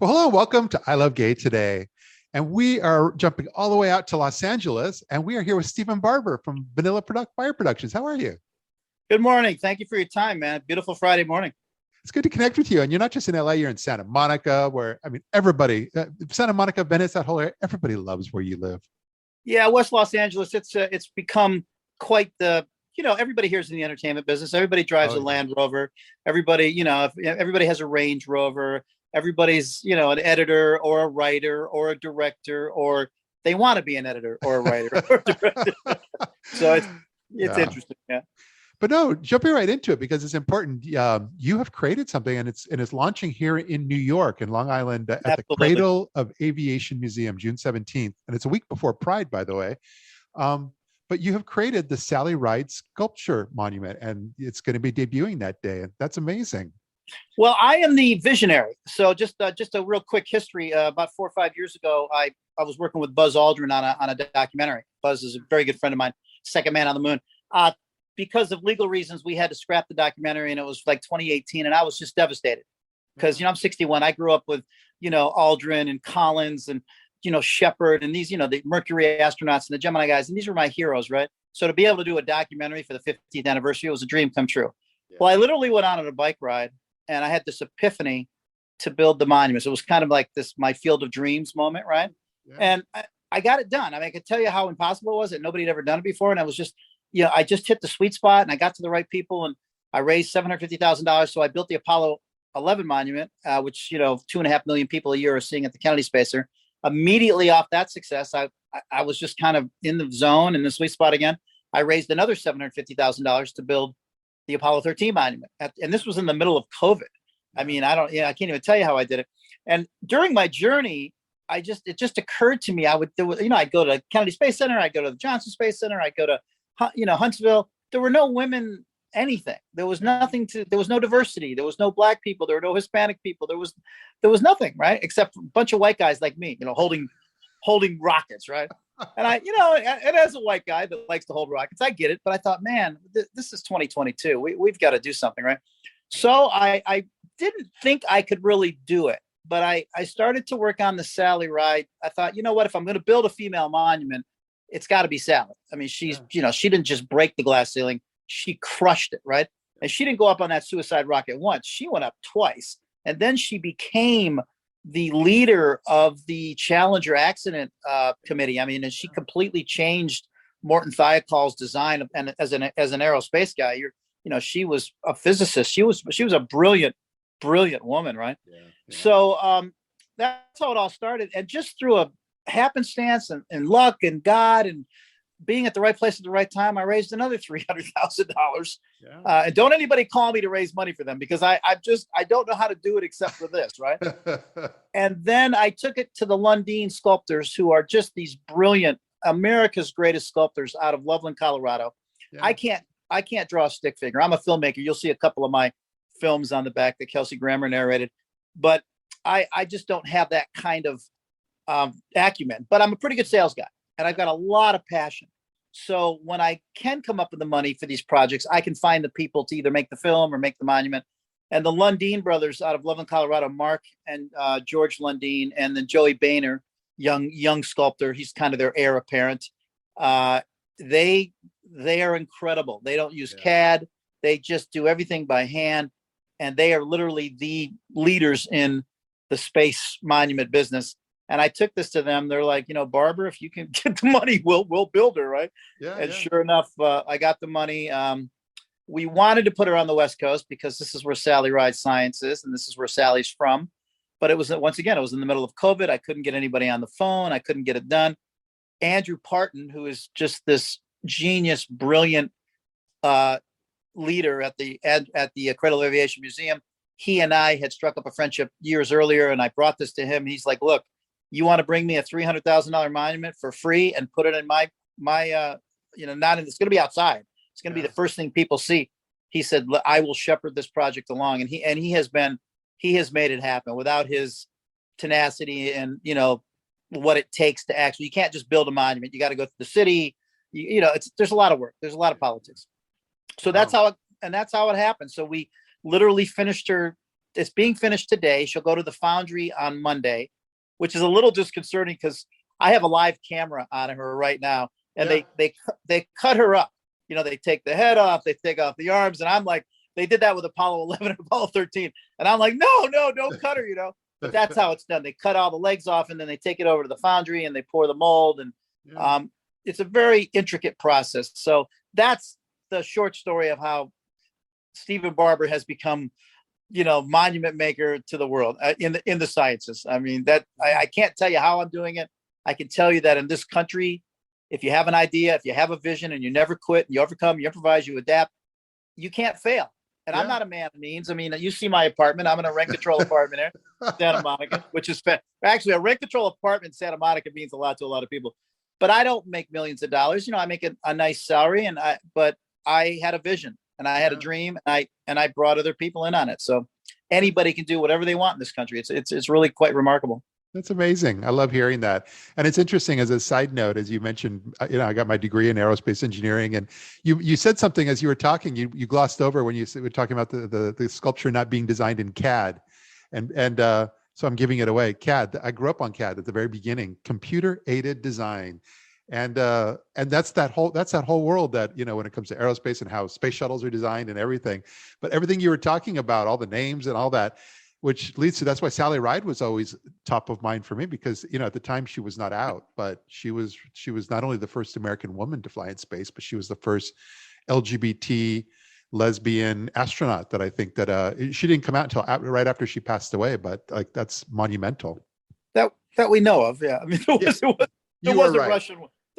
Well, hello, welcome to I Love Gay today. And we are jumping all the way out to Los Angeles, and we are here with Stephen Barber from Fire Productions. How are you? Good morning. Thank you for your time, man. Beautiful Friday morning. It's good to connect with you. And you're not just in LA, you're in Santa Monica, where, I mean, everybody, Santa Monica, Venice, that whole area, everybody loves where you live. Yeah, West Los Angeles, it's become quite everybody here's in the entertainment business. Everybody drives a Land Rover. Everybody, everybody has a Range Rover. Everybody's, an editor or a writer or a director, or they want to be an editor or a writer or a director. So it's interesting. Yeah. But no, jumping right into it because it's important. You have created something, and it's launching here in New York, in Long Island, at the Cradle of Aviation Museum, June 17th, and it's a week before Pride, by the way. But you have created the Sally Ride sculpture monument, and it's going to be debuting that day, and that's amazing. Well, I am the visionary. So just a real quick history. About 4 or 5 years ago, I was working with Buzz Aldrin on a documentary. Buzz is a very good friend of mine, second man on the moon. Because of legal reasons, we had to scrap the documentary, and it was like 2018, and I was just devastated because, I'm 61. I grew up with, Aldrin and Collins and, Shepard and these, the Mercury astronauts and the Gemini guys, and these were my heroes, right? So to be able to do a documentary for the 50th anniversary, it was a dream come true. Yeah. Well, I literally went on a bike ride, and I had this epiphany to build the monuments. It was kind of like my field of dreams moment, right? Yeah. And I got it done. I mean, I could tell you how impossible it was that nobody had ever done it before, and I was just, I just hit the sweet spot, and I got to the right people, and I raised $750,000. So I built the Apollo 11 monument, which, 2.5 million people a year are seeing at the Kennedy Space Center. Immediately off that success, I was just kind of in the zone, in the sweet spot again. I raised another $750,000 to build the Apollo 13 monument. And this was in the middle of COVID. I mean, I can't even tell you how I did it. And during my journey, it just occurred to me, I'd go to Kennedy Space Center, I'd go to the Johnson Space Center, I'd go to, Huntsville. There were no women, anything. There was nothing there was no diversity. There was no Black people. There were no Hispanic people. There was nothing, right? Except a bunch of white guys like me, holding rockets, right? And and as a white guy that likes to hold rockets, I get it. But I thought, man, this is 2022. We've got to do something, right? So I didn't think I could really do it, but I started to work on the Sally Ride. I thought, what, if I'm going to build a female monument, it's got to be Sally. I mean, she's, she didn't just break the glass ceiling. She crushed it, right? And she didn't go up on that suicide rocket once. She went up twice. And then she became the leader of the Challenger accident committee. I mean, and she completely changed Morton Thiokol's design. And as an aerospace guy, she was a physicist. She was a brilliant woman, right? Yeah. So that's how it all started. And just through a happenstance and luck and God and being at the right place at the right time, I raised another $300,000. Yeah. And don't anybody call me to raise money for them, because I don't know how to do it except for this, right? And then I took it to the Lundin sculptors, who are just these brilliant, America's greatest sculptors out of Loveland, Colorado. Yeah. I can't draw a stick figure. I'm a filmmaker. You'll see a couple of my films on the back that Kelsey Grammer narrated, but I just don't have that kind of acumen. But I'm a pretty good sales guy, and I've got a lot of passion. So when I can come up with the money for these projects, I can find the people to either make the film or make the monument. And the Lundin brothers out of Loveland, Colorado, Mark and George Lundin, and then Joey Boehner, young sculptor. He's kind of their heir apparent. They are incredible. They don't use CAD. They just do everything by hand. And they are literally the leaders in the space monument business. And I took this to them. They're like, Barber, if you can get the money, we'll build her, right? Yeah. And sure enough, I got the money. We wanted to put her on the West Coast because this is where Sally Ride Science is, and this is where Sally's from. But it was, once again, it was in the middle of COVID. I couldn't get anybody on the phone. I couldn't get it done. Andrew Parton, who is just this genius, brilliant leader at the Cradle of Aviation Museum, he and I had struck up a friendship years earlier, and I brought this to him. He's like, look, you want to bring me a $300,000 monument for free and put it in my not in, it's going to be outside. It's going to be the first thing people see. He said, I will shepherd this project along. And he has made it happen. Without his tenacity and, what it takes to actually, you can't just build a monument. You got to go to the city. There's a lot of work. There's a lot of politics. So that's how it happened. So we literally finished her it's being finished today. She'll go to the foundry on Monday, which is a little disconcerting because I have a live camera on her right now, and they cut her up. You know, they take the head off, they take off the arms, and I'm like, they did that with Apollo 11 and Apollo 13, and I'm like, no, don't cut her, you know. But that's how it's done. They cut all the legs off, and then they take it over to the foundry and they pour the mold, and it's a very intricate process. So that's the short story of how Stephen Barber has become, you know, monument maker to the world in the sciences. I mean, that I can't tell you how I'm doing it. I can tell you that in this country, if you have an idea, if you have a vision, and you never quit, and you overcome, you improvise, you adapt, you can't fail. And I'm not a man of means. I mean, you see my apartment. I'm in a rent control apartment here, Santa Monica, which is actually a rent control apartment in Santa Monica means a lot to a lot of people. But I don't make millions of dollars. You know, I make a nice salary, but I had a vision and I had a dream, and I brought other people in on it. So anybody can do whatever they want in this country. It's really quite remarkable. That's amazing. I love hearing that. And it's interesting, as a side note, as you mentioned, you know, I got my degree in aerospace engineering, and you said something as you were talking, you glossed over when you were talking about the sculpture not being designed in CAD. And so I'm giving it away. CAD. I grew up on CAD at the very beginning, computer aided design. And that's that whole world that, you know, when it comes to aerospace and how space shuttles are designed and everything, but everything you were talking about, all the names and all that, which leads to, that's why Sally Ride was always top of mind for me, because, you know, at the time she was not out, but she was not only the first American woman to fly in space, but she was the first LGBT lesbian astronaut that I think that she didn't come out until right after she passed away, but like that's monumental. That we know of. Yeah. I mean, there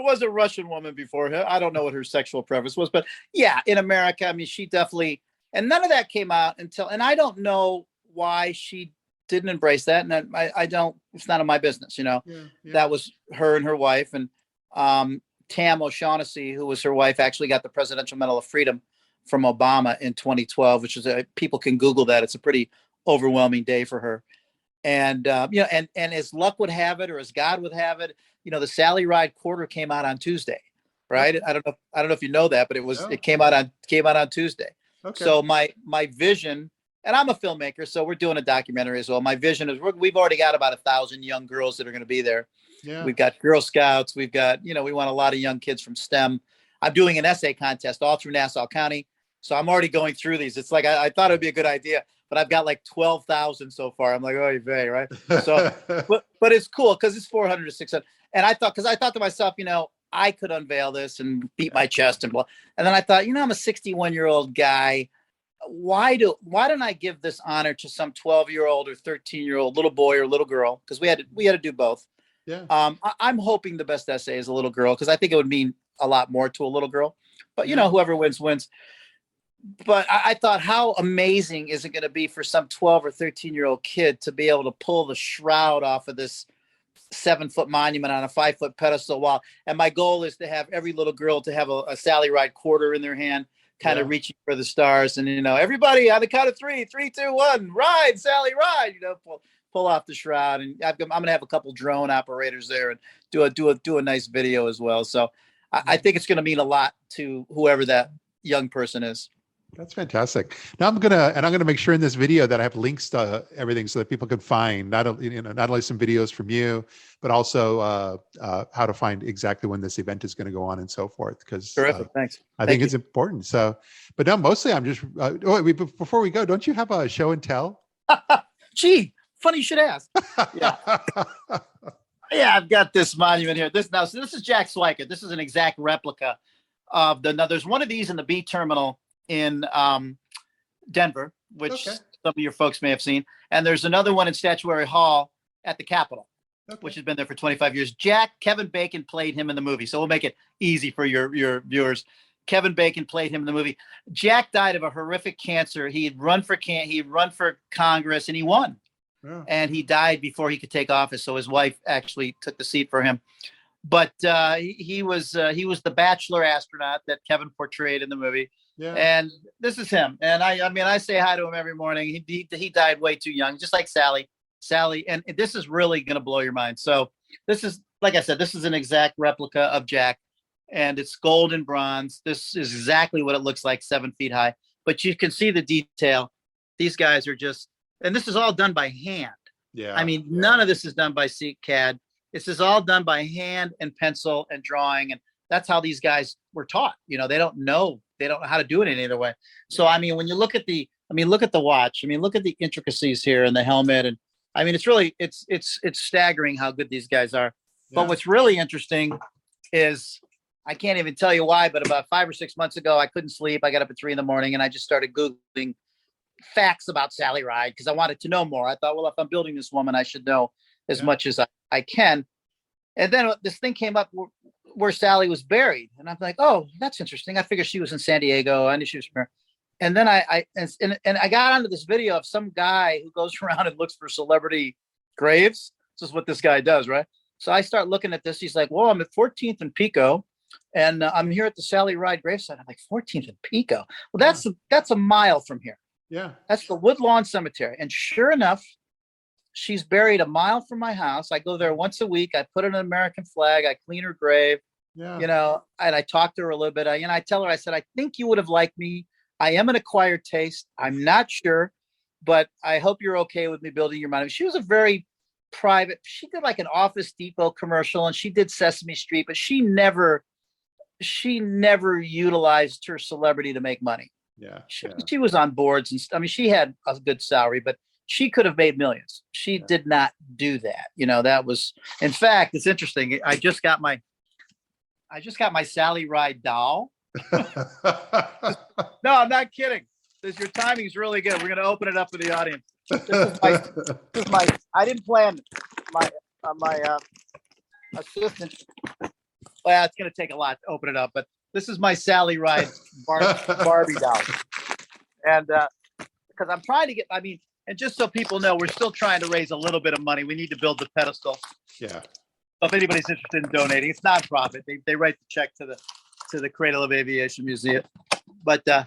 was a Russian woman before her. I don't know what her sexual preference was, but yeah, in America, I mean, she definitely, and none of that came out until, and I don't know why she didn't embrace that. And I don't, it's none of my business, you know. That was her and her wife. And Tam O'Shaughnessy, who was her wife, actually got the Presidential Medal of Freedom from Obama in 2012, which is people can Google that. It's a pretty overwhelming day for her. And, you know, and as luck would have it, or as God would have it, you know, the Sally Ride quarter came out on Tuesday, right? I don't know if you know that, but it came out on Tuesday. Okay. So my vision, and I'm a filmmaker, so we're doing a documentary as well. My vision is we've already got about 1,000 young girls that are going to be there. Yeah. We've got Girl Scouts. We've got, you know, we want a lot of young kids from STEM. I'm doing an essay contest all through Nassau County. So I'm already going through these. It's like, I thought it'd be a good idea, but I've got like 12,000 so far. I'm like, oh, you pay, right? So, but it's cool because it's 400 to 600. And I thought to myself, you know, I could unveil this and beat my chest and blah. And then I thought, you know, I'm a 61-year-old guy. Why don't I give this honor to some 12-year-old or 13-year-old little boy or little girl? Because we had to do both. Yeah. I'm hoping the best essay is a little girl, because I think it would mean a lot more to a little girl. But you know, whoever wins. But I thought, how amazing is it going to be for some 12 or 13-year-old kid to be able to pull the shroud off of this 7-foot monument on a 5-foot pedestal wall? And my goal is to have every little girl to have a Sally Ride quarter in their hand, kind of reaching for the stars, and, you know, everybody on the count of 3, 3, 2, 1, ride, Sally, ride, you know, pull off the shroud. And I'm going to have a couple drone operators there and do a nice video as well. So I think it's going to mean a lot to whoever that young person is. That's fantastic. Now I'm gonna make sure in this video that I have links to everything so that people can find not only some videos from you, but also how to find exactly when this event is going to go on and so forth. Because terrific, thanks. I think it's important. So, but now mostly I'm just. Before we go, don't you have a show and tell? Gee, funny you should ask. Yeah. Yeah, I've got this monument here. So this is Jack Swikert. This is an exact replica of there's one of these in the B terminal in Denver, which some of your folks may have seen. And there's another one in Statuary Hall at the Capitol, which has been there for 25 years. Kevin Bacon played him in the movie. So we'll make it easy for your viewers. Kevin Bacon played him in the movie. Jack died of a horrific cancer. He'd run for Congress, and he won. Yeah. And he died before he could take office. So his wife actually took the seat for him. But he was the bachelor astronaut that Kevin portrayed in the movie. Yeah. And this is him. And I say hi to him every morning. He died way too young, just like Sally. And this is really going to blow your mind. So this is, like I said, this is an exact replica of Jack, and it's gold and bronze. This is exactly what it looks like, 7 feet high. But you can see the detail. These guys are and this is all done by hand. Yeah. I mean, none of this is done by CAD. This is all done by hand and pencil and drawing. And that's how these guys were taught. They don't know how to do it any other way. So, I mean, when you look at look at the watch, look at the intricacies here and the helmet. And it's really, it's staggering how good these guys are. Yeah. But what's really interesting is, I can't even tell you why, but about 5 or 6 months ago, I couldn't sleep. I got up at 3 a.m. and I just started Googling facts about Sally Ride because I wanted to know more. I thought, well, if I'm building this woman, I should know as much as I can. And then this thing came up where Sally was buried. And I'm like, oh, that's interesting. I figured she was in San Diego. I knew she was from here. And then I got onto this video of some guy who goes around and looks for celebrity graves. This is what this guy does, right? So I start looking at this. He's like, well, I'm at 14th and Pico. And I'm here at the Sally Ride gravesite. I'm like, 14th and Pico. Well, that's a mile from here. Yeah. That's the Woodlawn Cemetery. And sure enough, she's buried a mile from my house. I go there once a week. I put an American flag. I clean her grave. Yeah. And I talk to her a little bit. I tell her, I said, I think you would have liked me. I am an acquired taste. I'm not sure, but I hope you're okay with me building your monument. She was a very private. She did like an Office Depot commercial and she did Sesame Street, but she never utilized her celebrity to make money. Yeah. She was on boards and she had a good salary, but she could have made millions. She did not do that. That was, in fact, it's interesting. I just got my Sally Ride doll. No, I'm not kidding. Your timing's really good. We're going to open it up for the audience. This is my I didn't plan my assistant. Well, it's going to take a lot to open it up, but this is my Sally Ride Barbie doll. And because I'm trying to get, and just so people know, we're still trying to raise a little bit of money. We need to build the pedestal. Yeah. So if anybody's interested in donating, it's nonprofit. They write the check to the Cradle of Aviation Museum. But I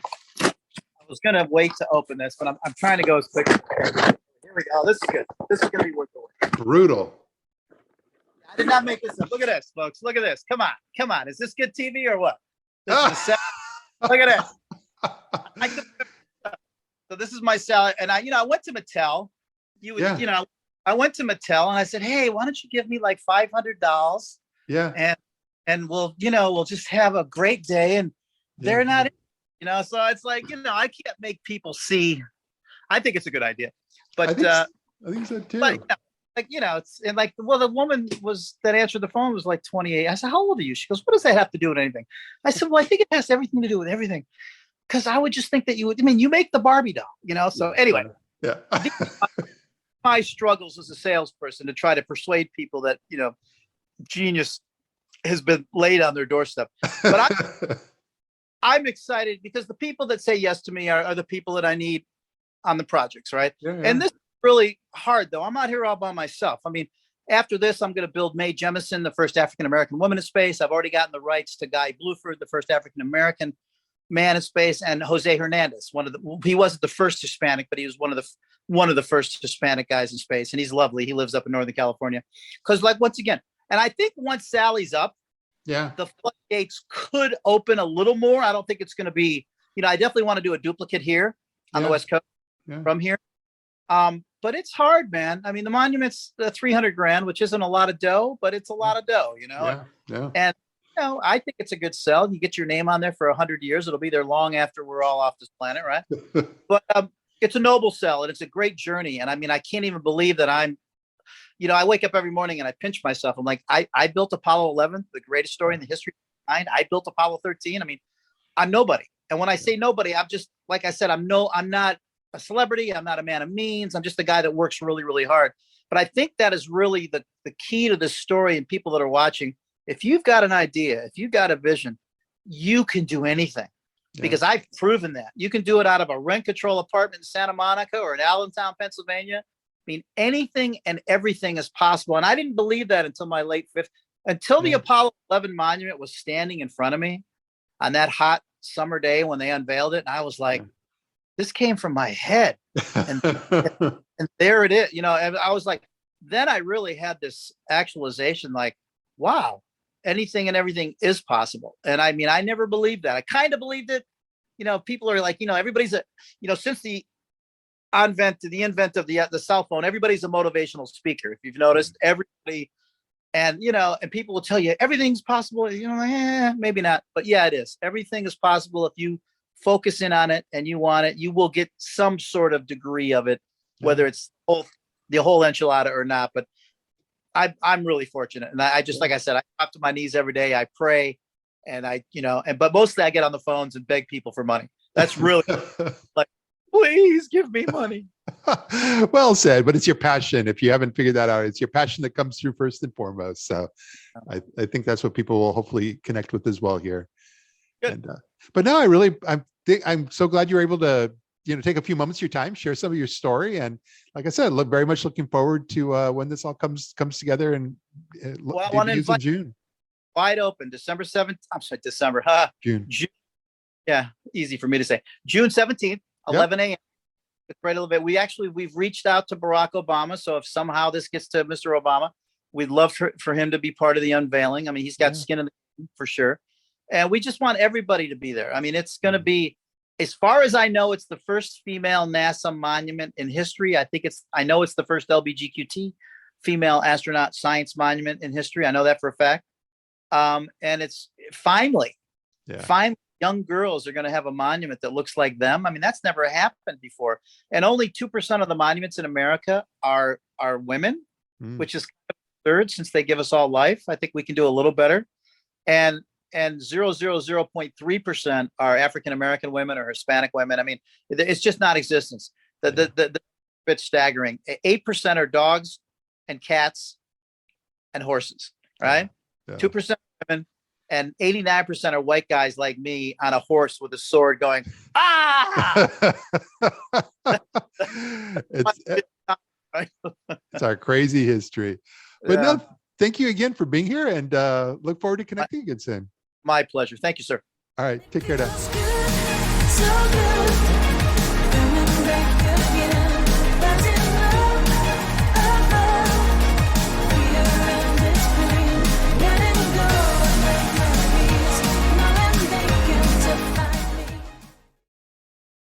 was going to wait to open this, but I'm trying to go as quick as I can. Here we go. This is good. This is going to be worth the wait. Brutal. I did not make this up. Look at this, folks. Look at this. Come on. Is this good TV or what? This is look at this. So this is my Sally, and I went to Mattel. I went to Mattel and I said, hey, why don't you give me like $500? Yeah. And we'll just have a great day. And they're not, so it's like, I can't make people see. I think it's a good idea, but I think so too. But, it's and like, well, the woman that answered the phone was like 28. I said, how old are you? She goes, what does that have to do with anything? I said, well, I think it has everything to do with everything. Because I would just think that you would, you make the Barbie doll, so anyway. Yeah. My struggles as a salesperson to try to persuade people that, genius has been laid on their doorstep. But I'm excited because the people that say yes to me are the people that I need on the projects, right? Yeah. And this is really hard, though. I'm not here all by myself. After this, I'm going to build Mae Jemison, the first African-American woman in space. I've already gotten the rights to Guy Bluford, the first African-American man in space, and Jose Hernandez. He wasn't the first Hispanic, but he was one of the first Hispanic guys in space, and he's lovely. He lives up in Northern California. Because, once again, and I think once Sally's up, the floodgates could open a little more. I don't think it's going to be, I definitely want to do a duplicate here on the West Coast from here. But it's hard, man. The monument's $300,000, which isn't a lot of dough, but it's a lot of dough, And I think it's a good sell. You get your name on there for 100 years. It'll be there long after we're all off this planet, right? But it's a noble sell, and it's a great journey. And I can't even believe that I wake up every morning and I pinch myself. I'm like, I built Apollo 11, the greatest story in the history of mankind. I built Apollo 13. I'm nobody. And when I say nobody, I'm just, like I said, I'm not a celebrity. I'm not a man of means. I'm just a guy that works really, really hard. But I think that is really the key to this story, and people that are watching. If you've got an idea, if you've got a vision, you can do anything, because I've proven that. You can do it out of a rent control apartment in Santa Monica or in Allentown, Pennsylvania. Anything and everything is possible. And I didn't believe that until my late 50s, until the Apollo 11 monument was standing in front of me on that hot summer day when they unveiled it. And I was like, this came from my head. And there it is. And I was like, then I really had this actualization, like, wow, anything and everything is possible. And I never believed that. I kind of believed it. People are like, everybody's since the the invent of the cell phone. Everybody's a motivational speaker. If you've noticed, everybody, and and people will tell you everything's possible. Maybe not, but yeah, it is. Everything is possible if you focus in on it and you want it. You will get some sort of degree of it, whether it's both the whole enchilada or not. But I'm really fortunate, and I just, like I said, I drop to my knees every day. I pray, and but mostly I get on the phones and beg people for money. That's really like, please give me money. Well said, but it's your passion. If you haven't figured that out, it's your passion that comes through first and foremost. So I think that's what people will hopefully connect with as well here. Good. And, but no, I'm so glad you're able to, take a few moments of your time, share some of your story. And like I said, very much looking forward to when this all comes together and debuts in June. Wide open, December 7th. I'm sorry, December. June. Yeah, easy for me to say. June 17th, 11 a.m. The Cradle of Aviation. We've reached out to Barack Obama. So if somehow this gets to Mr. Obama, we'd love for him to be part of the unveiling. I mean, he's got skin in the game for sure. And we just want everybody to be there. I mean, it's going to be, as far as I know, it's the first female NASA monument in history. I know it's the first LGBTQ female astronaut science monument in history. I know that for a fact. And it's finally, young girls are going to have a monument that looks like them. I mean, that's never happened before. And only 2% of the monuments in America are women, which is third since they give us all life. I think we can do a little better. And 0.3% are African-American women or Hispanic women. I mean, it's just non-existence. The bit staggering. 8% are dogs and cats and horses, right? 2% women, and 89% are white guys like me on a horse with a sword going, ah! It's our crazy history. But no, thank you again for being here, and look forward to connecting again soon. My pleasure. Thank you, sir. All right. Take care now.